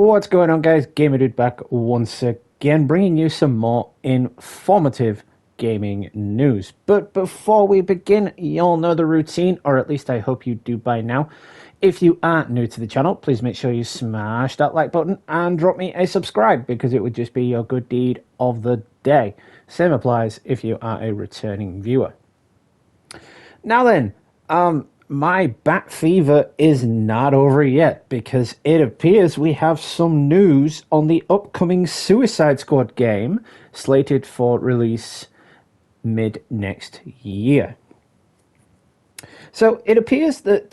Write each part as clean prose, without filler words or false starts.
What's going on, guys? Gamer Dude back once again, bringing you some more informative gaming news. But before we begin, you all know the routine, or at least I hope you do by now. If you are new to the channel, please make sure you smash that like button and drop me a subscribe, because it would just be your good deed of the day. Same applies if you are a returning viewer. Now then, my bat fever is not over yet, because it appears we have some news on the upcoming Suicide Squad game slated for release mid next year. So it appears that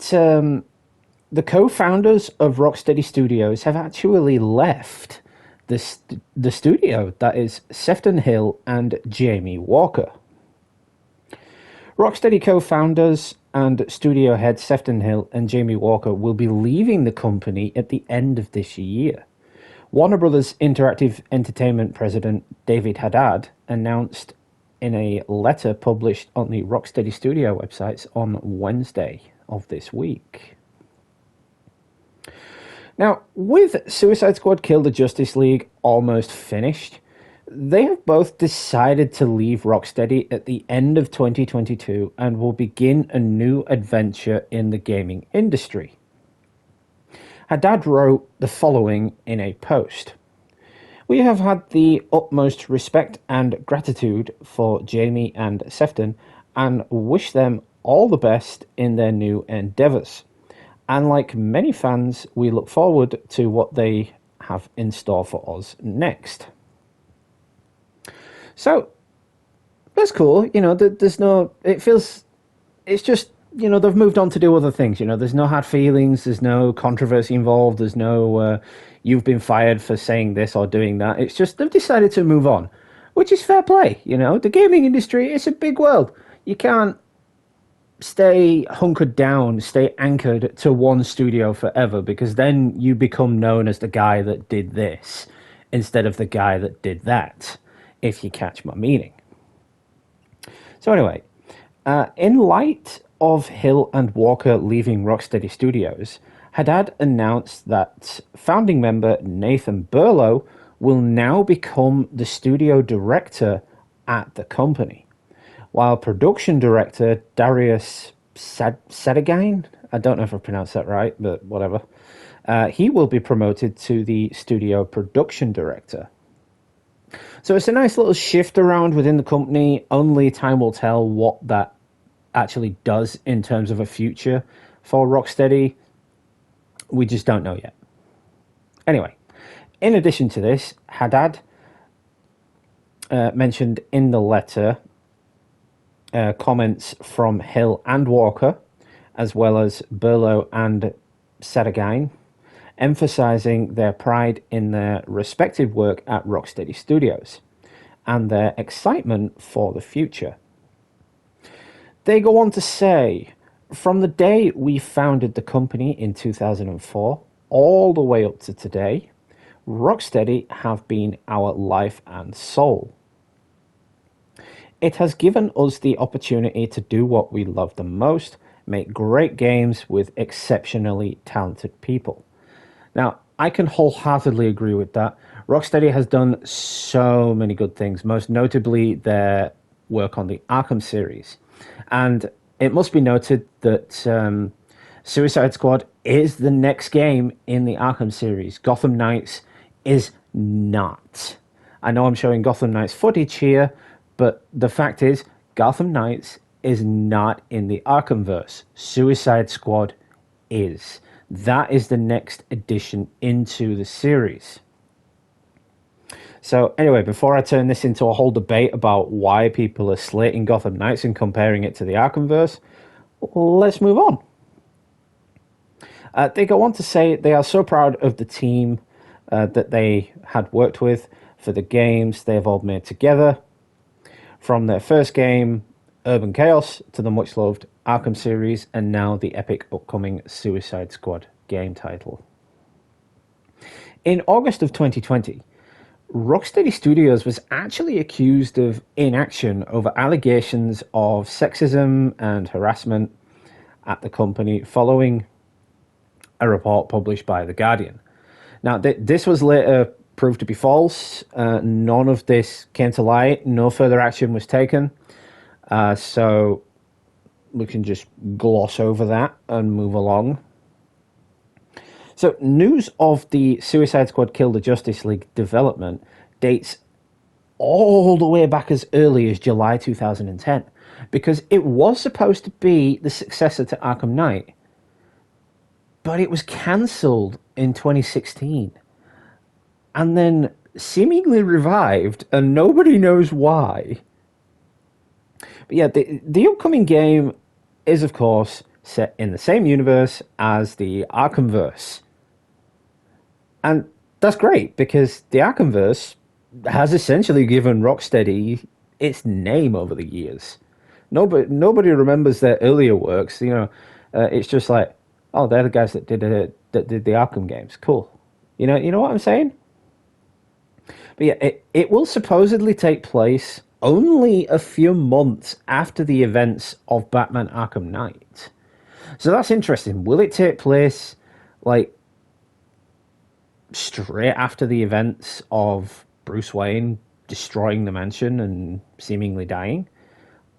the co-founders of Rocksteady Studios have actually left the studio. That is Sefton Hill and Jamie Walker. Rocksteady co-founders and studio head Sefton Hill and Jamie Walker will be leaving the company at the end of this year. Warner Brothers Interactive Entertainment president David Haddad announced in a letter published on the Rocksteady Studio websites on Wednesday of this week. Now, with Suicide Squad Kill the Justice League almost finished, they have both decided to leave Rocksteady at the end of 2022 and will begin a new adventure in the gaming industry. Haddad wrote the following in a post. "We have had the utmost respect and gratitude for Jamie and Sefton and wish them all the best in their new endeavours. And like many fans, we look forward to what they have in store for us next." So that's cool. You know, there's no, it feels, it's just, you know, they've moved on to do other things. You know, there's no hard feelings, there's no controversy involved, there's no you've been fired for saying this or doing that. It's just they've decided to move on, which is fair play. You know, the gaming industry, it's a big world. You can't stay hunkered down, stay anchored to one studio forever, because then you become known as the guy that did this instead of the guy that did that, if you catch my meaning. So anyway, in light of Hill and Walker leaving Rocksteady Studios, Haddad announced that founding member Nathan Burlow will now become the studio director at the company, while production director Darius Sedagain, I don't know if I pronounced that right, but whatever, he will be promoted to the studio production director. So it's a nice little shift around within the company. Only time will tell what that actually does in terms of a future for Rocksteady. We just don't know yet. Anyway, in addition to this, Haddad mentioned in the letter comments from Hill and Walker, as well as Burlow and Sedagain, emphasizing their pride in their respective work at Rocksteady Studios and their excitement for the future. They go on to say, "From the day we founded the company in 2004 all the way up to today, Rocksteady have been our life and soul. It has given us the opportunity to do what we love the most, make great games with exceptionally talented people." Now, I can wholeheartedly agree with that. Rocksteady has done so many good things, most notably their work on the Arkham series. And it must be noted that Suicide Squad is the next game in the Arkham series. Gotham Knights is not. I know I'm showing Gotham Knights footage here, but the fact is, Gotham Knights is not in the Arkhamverse. Suicide Squad is. That is the next addition into the series. So anyway, before I turn this into a whole debate about why people are slating Gotham Knights and comparing it to the Arkhamverse, let's move on. They go on to say they are so proud of the team that they had worked with for the games they have all made together, from their first game, Urban Chaos, to the much-loved Arkham series, and now the epic upcoming Suicide Squad game title. In August of 2020, Rocksteady Studios was actually accused of inaction over allegations of sexism and harassment at the company following a report published by The Guardian. Now, this was later proved to be false. None of this came to light. No further action was taken. So we can just gloss over that and move along. So, news of the Suicide Squad Kill the Justice League development dates all the way back as early as July 2010, because it was supposed to be the successor to Arkham Knight, but it was cancelled in 2016 and then seemingly revived, and nobody knows why. But yeah, the upcoming game is, of course, set in the same universe as the Arkhamverse. And that's great, because the Arkhamverse has essentially given Rocksteady its name over the years. Nobody remembers their earlier works. It's just like, oh, they're the guys that did the Arkham games. Cool. You know what I'm saying? But yeah, it will supposedly take place only a few months after the events of Batman Arkham Knight. So that's interesting. Will it take place like straight after the events of Bruce Wayne destroying the mansion and seemingly dying?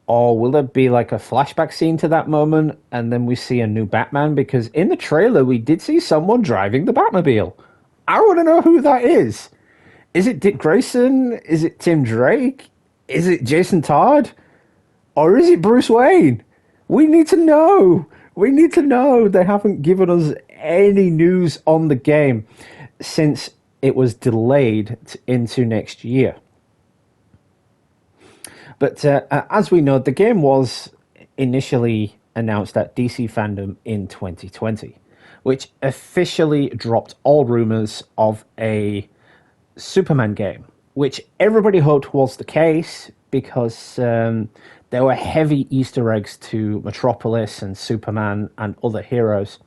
Or will there be like a flashback scene to that moment and then we see a new Batman? Because in the trailer, we did see someone driving the Batmobile. I want to know who that is. Is it Dick Grayson? Is it Tim Drake? Is it Jason Todd? Or is it Bruce Wayne? We need to know. We need to know. They haven't given us any news on the game since it was delayed into next year. But as we know, the game was initially announced at DC Fandom in 2020, which officially dropped all rumors of a Superman game, which everybody hoped was the case because there were heavy Easter eggs to Metropolis and Superman and other heroes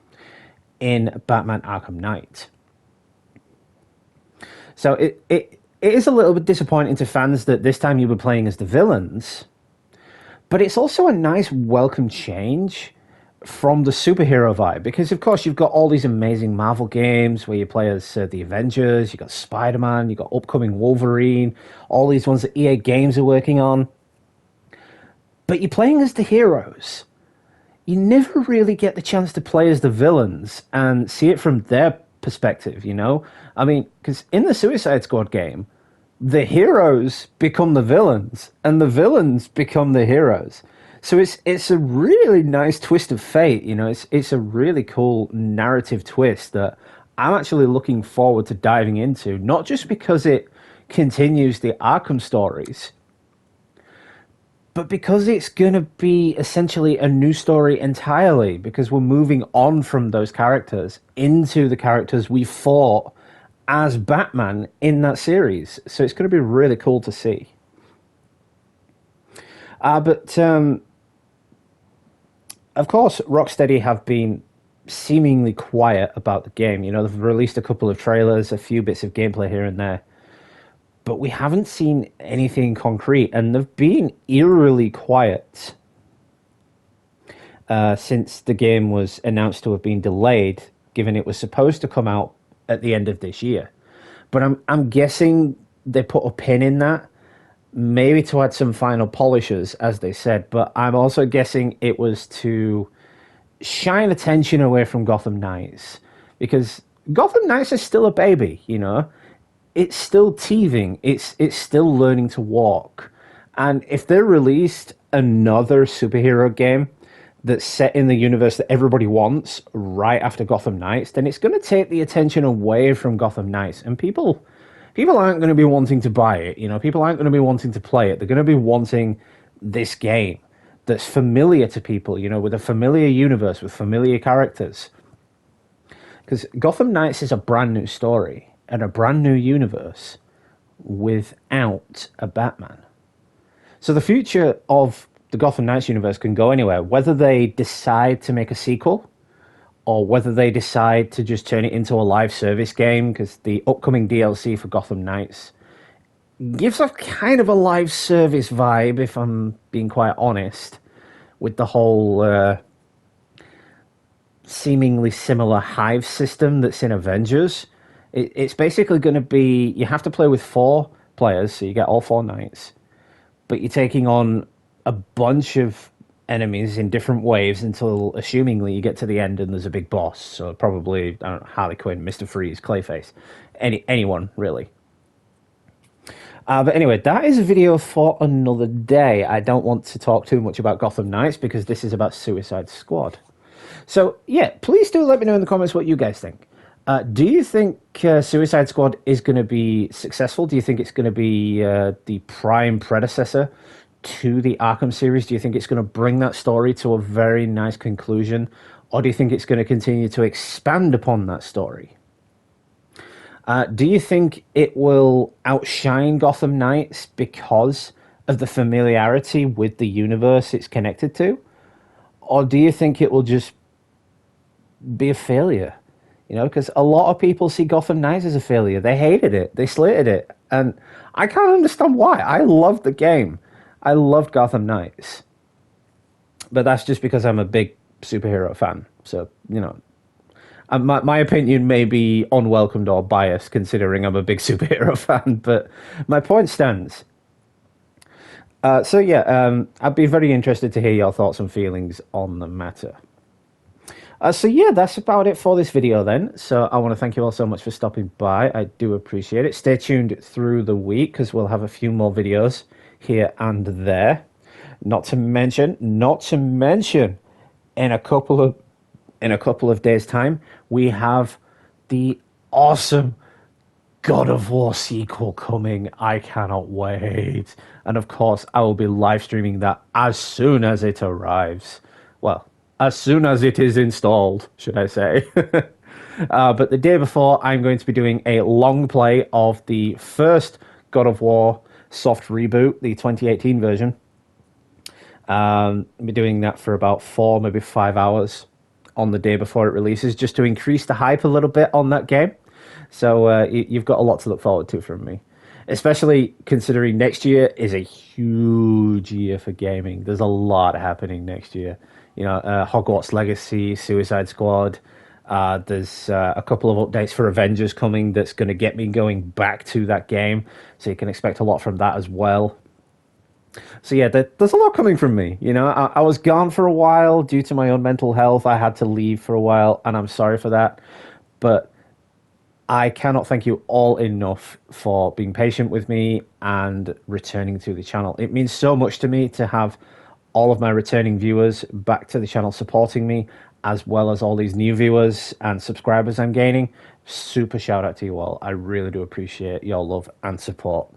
in Batman Arkham Knight. So it is a little bit disappointing to fans that this time you were playing as the villains, but it's also a nice welcome change from the superhero vibe, because of course you've got all these amazing Marvel games where you play as the Avengers, you've got Spider-Man, you've got upcoming Wolverine, all these ones that EA Games are working on, but you're playing as the heroes. You never really get the chance to play as the villains and see it from their perspective, you know? I mean, because in the Suicide Squad game, the heroes become the villains and the villains become the heroes. So it's a really nice twist of fate, you know. It's a really cool narrative twist that I'm actually looking forward to diving into, not just because it continues the Arkham stories, but because it's going to be essentially a new story entirely, because we're moving on from those characters into the characters we fought as Batman in that series. So it's going to be really cool to see. But of course, Rocksteady have been seemingly quiet about the game. You know, they've released a couple of trailers, a few bits of gameplay here and there, but we haven't seen anything concrete, and they've been eerily quiet since the game was announced to have been delayed, given it was supposed to come out at the end of this year. But I'm guessing they put a pin in that, maybe to add some final polishes, as they said, but I'm also guessing it was to shine attention away from Gotham Knights, because Gotham Knights is still a baby, you know. It's still teething, it's still learning to walk. And if they released another superhero game that's set in the universe that everybody wants right after Gotham Knights, then it's going to take the attention away from Gotham Knights, and people aren't going to be wanting to buy it, you know. People aren't going to be wanting to play it. They're going to be wanting this game that's familiar to people, you know, with a familiar universe, with familiar characters. Because Gotham Knights is a brand new story and a brand new universe without a Batman. So the future of the Gotham Knights universe can go anywhere, whether they decide to make a sequel or whether they decide to just turn it into a live service game, because the upcoming DLC for Gotham Knights gives off kind of a live service vibe, if I'm being quite honest, with the whole seemingly similar hive system that's in Avengers. It's basically going to be you have to play with 4 players, so you get all 4 knights, but you're taking on a bunch of enemies in different waves until, assumingly, you get to the end and there's a big boss. So probably, I don't know, Harley Quinn, Mister Freeze, Clayface, anyone really. But anyway, that is a video for another day. I don't want to talk too much about Gotham Knights because this is about Suicide Squad. So yeah, please do let me know in the comments what you guys think. Do you think Suicide Squad is going to be successful? Do you think it's going to be the prime predecessor to the Arkham series? Do you think it's going to bring that story to a very nice conclusion? Or do you think it's going to continue to expand upon that story? Do you think it will outshine Gotham Knights because of the familiarity with the universe it's connected to? Or do you think it will just be a failure? You know, because a lot of people see Gotham Knights as a failure. They hated it. They slated it. And I can't understand why. I loved the game. I loved Gotham Knights. But that's just because I'm a big superhero fan. So, you know, my opinion may be unwelcomed or biased considering I'm a big superhero fan. But my point stands. So, yeah, I'd be very interested to hear your thoughts and feelings on the matter. So yeah, that's about it for this video then. So I want to thank you all so much for stopping by. I do appreciate it. Stay tuned through the week because we'll have a few more videos here and there. Not to mention, in a couple of days' time, we have the awesome God of War sequel coming. I cannot wait. And of course, I will be live streaming that as soon as it arrives. Well, as soon as it is installed, should I say. But the day before, I'm going to be doing a long play of the first God of War soft reboot, the 2018 version. I'll be doing that for about 4, maybe 5 hours on the day before it releases, just to increase the hype a little bit on that game. So you've got a lot to look forward to from me. Especially considering next year is a huge year for gaming. There's a lot happening next year. You know, Hogwarts Legacy, Suicide Squad. There's a couple of updates for Avengers coming that's going to get me going back to that game. So you can expect a lot from that as well. So yeah, there's a lot coming from me. You know, I was gone for a while due to my own mental health. I had to leave for a while, and I'm sorry for that. But I cannot thank you all enough for being patient with me and returning to the channel. It means so much to me to have all of my returning viewers back to the channel supporting me, as well as all these new viewers and subscribers I'm gaining. Super shout out to you all. I really do appreciate your love and support.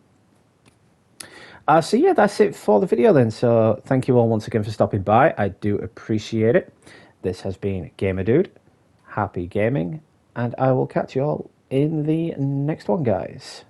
So yeah, that's it for the video then. So thank you all once again for stopping by. I do appreciate it. This has been Gamer Dude. Happy gaming, and I will catch you all in the next one, guys.